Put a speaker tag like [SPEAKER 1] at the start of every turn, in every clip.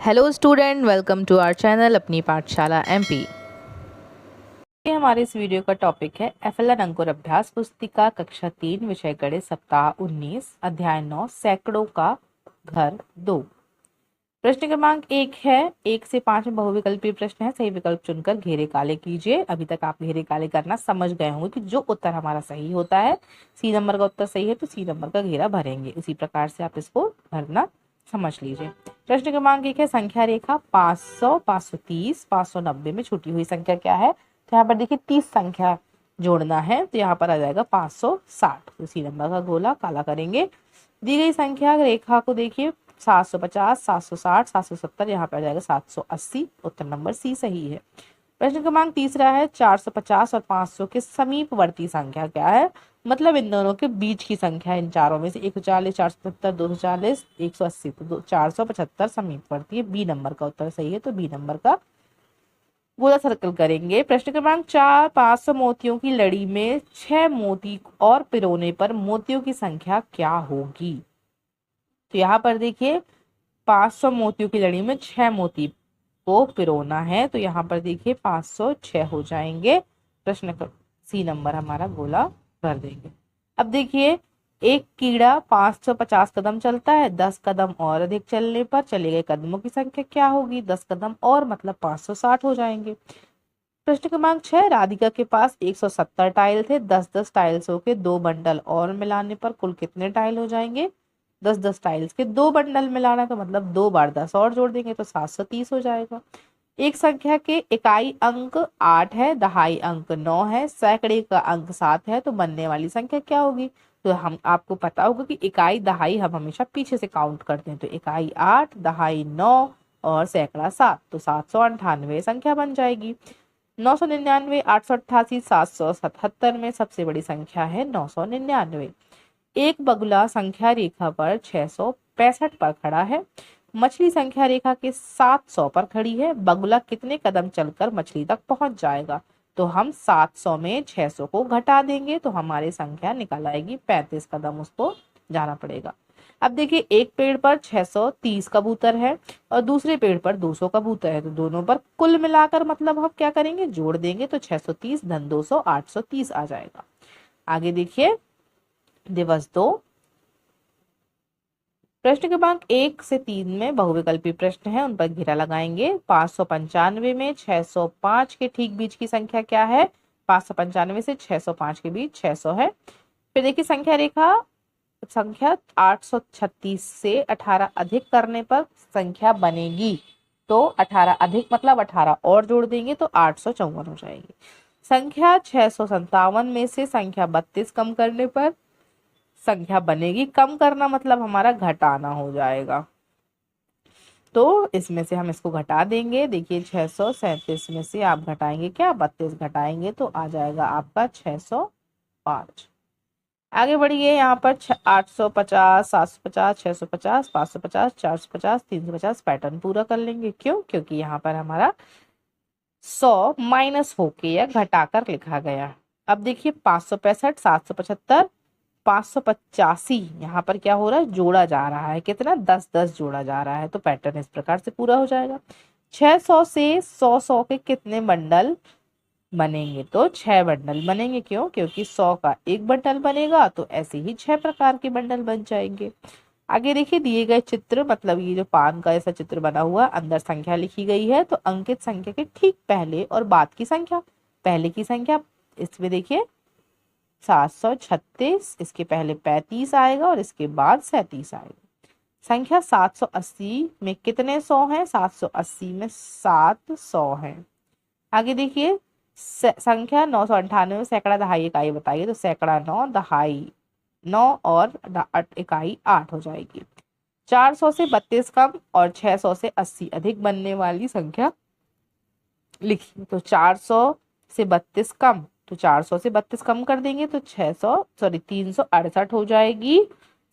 [SPEAKER 1] Hello student, welcome to our channel Apni Pathshala MP. हमारे इस video का टॉपिक है एफएलएन अंकुर अभ्यास पुस्तिका कक्षा 3 विषय गणित सप्ताह 19 अध्याय 9 सैकड़ों का घर 2। प्रश्न क्रमांक 1 है 1 से 5 में बहुविकल्पीय प्रश्न है। सही विकल्प चुनकर घेरे काले कीजिए। अभी तक आप घेरे काले करना समझ गए होंगे कि जो उत्तर हमारा सही होता है, सी नंबर का उत्तर सही है तो सी नंबर का घेरा भरेंगे। इसी प्रकार से आप इसको भरना समझ लीजिए। प्रश्न क्रमांक 1 है संख्या रेखा 500, 530, 590 में छूटी हुई संख्या क्या है। तो यहाँ पर देखिए 30 संख्या जोड़ना है, तो यहाँ पर आ जाएगा 560। तो सी नंबर का गोला काला करेंगे। दी गई संख्या रेखा को देखिए 750, 760, 770, यहाँ पे आ जाएगा 780। उत्तर नंबर सी सही है। प्रश्न क्रमांक तीसरा है 450 और 500 के समीपवर्ती संख्या क्या है। मतलब इन दोनों के बीच की संख्या, इन चारों में से 140, 470, 240, 180, तो 475 समीपवर्ती है। बी नंबर का उत्तर सही है, तो बी नंबर का गोला सर्कल करेंगे। प्रश्न क्रमांक 4 500 मोतियों की लड़ी में 6 मोती और पिरोने पर मोतियों की संख्या क्या होगी। तो यहाँ पर देखिए 500 मोतियों की लड़ी में 6 मोती को पिरोना है, तो यहाँ पर देखिए 506 हो जाएंगे। प्रश्न सी नंबर हमारा गोला कर देंगे। अब देखिए एक कीड़ा 550 कदम चलता है, 10 कदम और अधिक चलने पर चले गए कदमों की संख्या क्या होगी। 10 कदम और मतलब 560 हो जाएंगे। प्रश्न क्रमांक 6 राधिका के पास 170 टाइल थे। 10-10 टाइल्सों के 2 बंडल और मिलाने पर कुल कितने टाइल हो जाएंगे। 10-10 टाइल्स के 2 बंडल मिलाना, तो मतलब 2 बार 10 और जोड़ देंगे तो 730 हो जाएगा। एक संख्या के इकाई अंक 8 है, दहाई अंक 9 है, सैकड़े का अंक 7 है, तो बनने वाली संख्या क्या होगी। तो हम आपको पता होगा कि इकाई दहाई हम हमेशा पीछे से काउंट करते हैं, तो इकाई 8, दहाई 9 और सैकड़ा 7, तो 798 संख्या बन जाएगी। 999, 888, 777 में सबसे बड़ी संख्या है 999। एक बगुला संख्या रेखा पर 665 पर खड़ा है। मछली संख्या रेखा के 700 पर खड़ी है। बगुला कितने कदम चलकर मछली तक पहुंच जाएगा। तो हम 700 में 600 को घटा देंगे तो हमारी संख्या निकल आएगी 35 कदम उसको जाना पड़ेगा। अब देखिए एक पेड़ पर 630 कबूतर है और दूसरे पेड़ पर 200 कबूतर है, तो दोनों पर कुल मिलाकर मतलब हम क्या करेंगे, जोड़ देंगे तो 630 धन 200 830 आ जाएगा। आगे देखिए दिवस 2। प्रश्न क्रमांक 1 से 3 में बहुविकल्पी प्रश्न है, उन पर घेरा लगाएंगे। 595 में 605 के ठीक बीच की संख्या क्या है। 595 से 605 के बीच 600 है। फिर देखिए संख्या 836 से 18 अधिक करने पर संख्या बनेगी, तो 18 अधिक मतलब 18 और जोड़ देंगे तो 854 हो जाएगी। संख्या 657 में से संख्या 32 कम करने पर संख्या बनेगी। कम करना मतलब हमारा घटाना हो जाएगा, तो इसमें से हम इसको घटा देंगे। देखिए 637 में से आप घटाएंगे क्या, 32 घटाएंगे तो आ जाएगा आपका 605। आगे बढ़िए यहाँ पर 850, 750, 650, 550, 450, 350 पैटर्न पूरा कर लेंगे। क्यों, क्योंकि यहाँ पर हमारा 100 माइनस होके या घटाकर लिखा गया। अब देखिए 565, 775, 585 यहाँ पर क्या हो रहा है, जोड़ा जा रहा है। कितना, 10-10 जोड़ा जा रहा है, तो पैटर्न इस प्रकार से पूरा हो जाएगा। 600 से 100 के कितने बंडल बनेंगे, तो 6 बंडल बनेंगे। क्यों, क्योंकि 100 का एक बंडल बनेगा, तो ऐसे ही 6 प्रकार के बंडल बन जाएंगे। आगे देखिए दिए गए चित्र, मतलब ये जो पान का ऐसा चित्र बना हुआ, अंदर संख्या लिखी गई है, तो अंकित संख्या के ठीक पहले और बाद की संख्या, पहले की संख्या इसमें देखिए 736, इसके पहले 35 आएगा और इसके बाद 37 आएगा। संख्या 780 में कितने 100 हैं, 780 में 700 हैं। आगे देखिए संख्या 998 में सैकड़ा दहाई इकाई बताइए, तो सैकड़ा 9, दहाई 9 और इकाई 8 हो जाएगी। 400 से 32 कम और 600 से 80 अधिक बनने वाली संख्या लिखिए। तो 400 से 32 कम, तो 400 से 32 कम कर देंगे तो 368 हो जाएगी।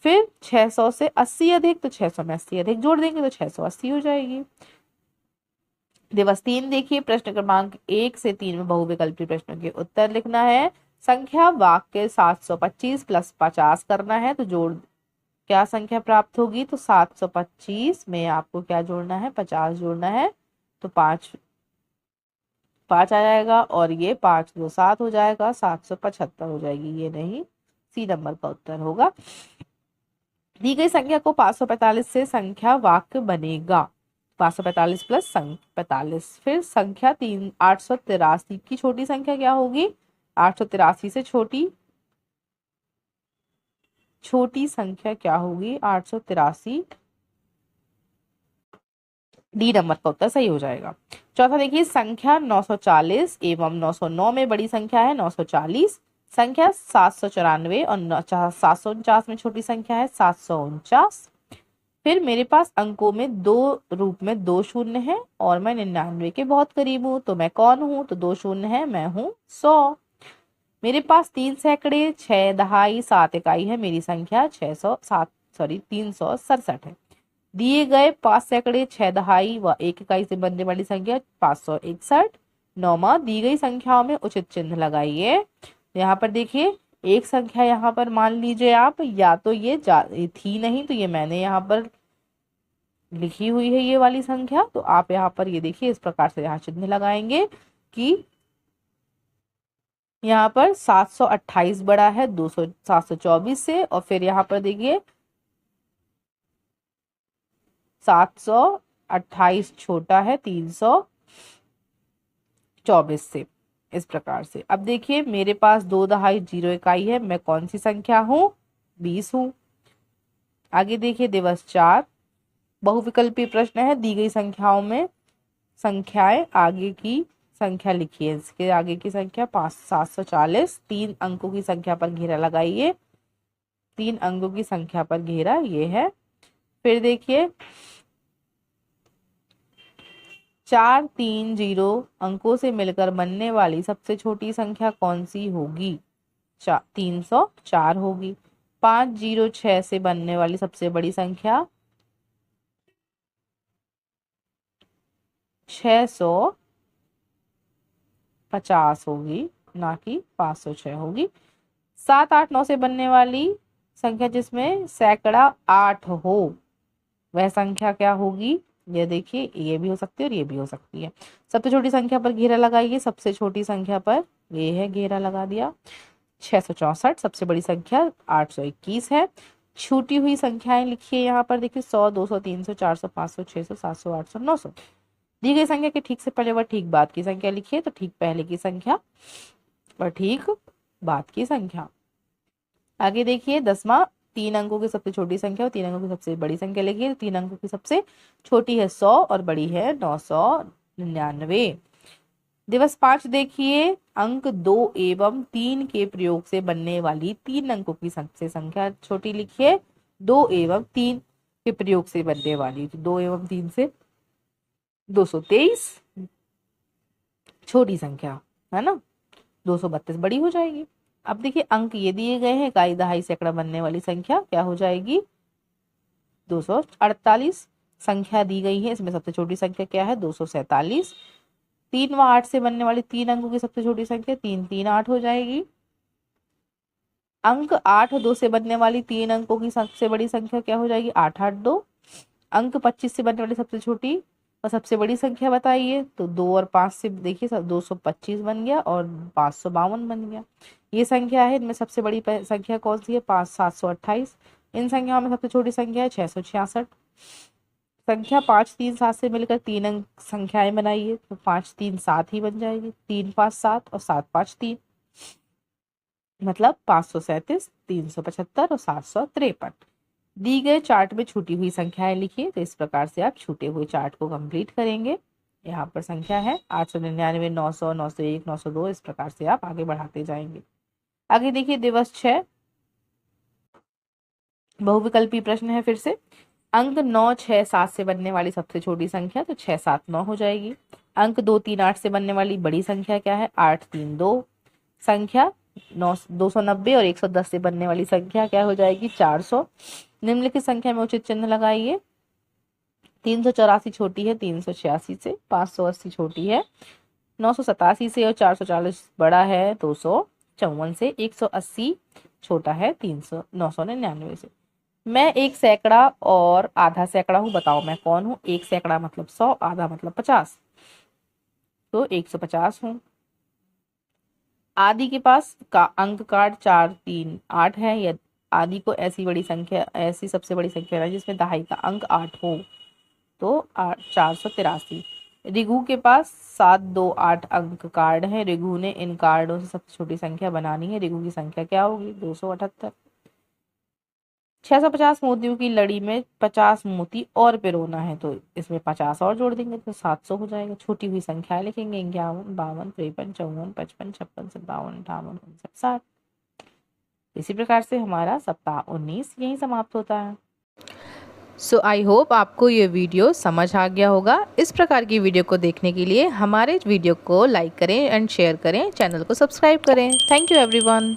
[SPEAKER 1] फिर 600 से 80 अधिक, तो 600 में 80 अधिक जोड़ देंगे तो 680 हो जाएगी। दिवस 3 देखिए प्रश्न क्रमांक 1 से 3 में बहुविकल्पी प्रश्नों के उत्तर लिखना है। संख्या वाक्य 725 प्लस 50 करना है, तो जोड़ क्या संख्या प्राप्त होगी? तो 725 में आपको क्या जोड़ना है? 50 जोड़ना है, तो 5 5 आ जाएगा, और ये 5 2 7 हो जाएगा, 775 हो जाएगी। ये नहीं, सी नंबर का उत्तर होगा। दी गई संख्या को 545 से संख्या वाक्य बनेगा। 545 प्लस 45, फिर संख्या 883 की छोटी संख्या क्या होगी? 883 से छोटी संख्या क्या होगी? 883। डी नंबर का उत्तर सही हो जाएगा। चौथा देखिए, संख्या 940 एवं 909 में बड़ी संख्या है 940, संख्या 794 और 749 में छोटी संख्या है 749। फिर मेरे पास अंकों में दो रूप में 2 शून्य है और मैं 99 के बहुत करीब हूं, तो मैं कौन हूं? तो 2 शून्य है, मैं हूं 100। मेरे पास 3 सैकड़े, 6 दहाई, 7 इकाई है, मेरी संख्या 367 है। दिए गए 5 सैकड़े, 6 दहाई व 1 इकाई से बनने वाली संख्या 561। नौमा, दी गई संख्याओं में उचित चिन्ह लगाइए। यहाँ पर देखिए, एक संख्या यहाँ पर मान लीजिए आप, या तो ये थी नहीं, तो ये मैंने यहाँ पर लिखी हुई है ये वाली संख्या, तो आप यहाँ पर ये देखिए इस प्रकार से यहाँ चिन्ह लगाएंगे कि यहाँ पर 728 बड़ा है 724 से, और फिर यहाँ पर देखिए 728 छोटा है 324 से। इस प्रकार से अब देखिए, मेरे पास 2 दहाई 0 इकाई है, मैं कौन सी संख्या हूं? 20 हूं। आगे देखिए, दिवस 4, बहुविकल्पीय प्रश्न है। दी गई संख्याओं में संख्याएं आगे की संख्या लिखिए। इसके आगे की संख्या 740। 3 अंकों की संख्या पर घेरा लगाइए। 3 अंकों की संख्या पर घेरा ये है। फिर देखिए, 430 अंकों से मिलकर बनने वाली सबसे छोटी संख्या कौन सी होगी? 304 होगी। 506 से बनने वाली सबसे बड़ी संख्या 650 होगी, ना कि 506 होगी। 789 से बनने वाली संख्या जिसमें सैकड़ा 8 हो, वह संख्या क्या होगी? ये देखिए, ये भी हो सकती है और ये भी हो सकती है। सबसे छोटी संख्या पर घेरा लगाइए। सबसे छोटी संख्या पर ये है, घेरा लगा दिया। 664। सबसे बड़ी संख्या 821 है। छूटी हुई संख्याएं लिखिए यहाँ पर देखिए, 100 200 300 400 500 600 700 800 900। दी गई संख्या के ठीक से पहले व ठीक बाद की संख्या लिखिए। तो ठीक पहले की संख्या और ठीक बाद की संख्या। आगे देखिए, 10वां, 3 अंकों की सबसे छोटी संख्या और 3 अंकों की सबसे बड़ी संख्या लिखिए। 3 अंकों की सबसे छोटी है 100 और बड़ी है 999। दिवस 5 देखिए, अंक 2 एवं 3 के प्रयोग से बनने वाली 3 अंकों की सबसे संख्या छोटी लिखिए। 2 एवं 3 के प्रयोग से बनने वाली, तो 2 एवं 3 से 223 छोटी संख्या है ना, 232 बड़ी हो जाएगी। अब देखिए, अंक ये दिए गए हैं, इकाई दहाई सैकड़ा बनने वाली संख्या क्या हो जाएगी? 248 संख्या दी गई है, इसमें सबसे छोटी संख्या क्या है? 247। 3 व 8 से बनने वाली 3 अंकों की सबसे छोटी संख्या 3 3 8 हो जाएगी। अंक 8 2 से बनने वाली 3 अंकों की सबसे बड़ी संख्या क्या हो जाएगी? 8 8 2। अंक 25 से बनने वाली सबसे छोटी और सबसे बड़ी संख्या बताइए, तो 2 और 5 से देखिए 225 बन गया और 552 बन गया। ये संख्या है, इनमें सबसे बड़ी संख्या कौन सी है? 5 728। इन संख्याओं में सबसे छोटी संख्या है 666। संख्या 5 3 7 से मिलकर 3 अंक संख्याएं बनाइए, तो 5 3 7 ही बन जाएगी। 3 5 7 और 7 5 3, मतलब 537, 375 और 753। दी गए चार्ट में छूटी हुई संख्याएं लिखिए। तो इस प्रकार से आप छूटे हुए चार्ट को कंप्लीट करेंगे। यहाँ पर संख्या है 899, 900, 901, 902। इस प्रकार से आप आगे बढ़ाते जाएंगे। आगे देखिए, दिवस 6, बहुविकल्पी प्रश्न है। फिर से अंक 9 6 7 से बनने वाली सबसे छोटी संख्या, तो 6 7 9 हो जाएगी। अंक 2 3 8 से बनने वाली बड़ी संख्या क्या है? 8 3 2। संख्या 290 और 110 से बनने वाली संख्या क्या हो जाएगी? 400। निम्नलिखित संख्या में उचित चिन्ह लगाइए। 384 छोटी है 386 से, 580 छोटी है 987 से और 440 बड़ा है 254 से, 180 छोटा है 999 से। मैं एक सैकड़ा और आधा सैकड़ा हूँ, बताओ मैं कौन हूँ। एक सैकड़ा मतलब 100, आधा मतलब 50, तो 150 हूँ। आदि के पास का अंक कार्ड 4 3 8 है। या आदि को ऐसी बड़ी संख्या, ऐसी सबसे बड़ी संख्या है जिसमें दहाई का अंक 8 हो, तो 483। रिघु के पास 7 2 8 अंक कार्ड है। रिघु ने इन कार्डों से सबसे छोटी संख्या बनानी है। रिघु की संख्या क्या होगी? 278। 650 मोतियों की लड़ी में 50 मोती और पिरोना है, तो इसमें 50 और जोड़ देंगे तो 700 हो जाएगा। छोटी हुई संख्या लिखेंगे 51 52 53 54 55 56 57 58 59 60। इसी प्रकार से हमारा सप्ताह 19 यही समाप्त होता है। सो आई होप आपको ये वीडियो समझ आ गया होगा। इस प्रकार की वीडियो को देखने के लिए हमारे वीडियो को लाइक करें एंड शेयर करें, चैनल को सब्सक्राइब करें। Thank you everyone.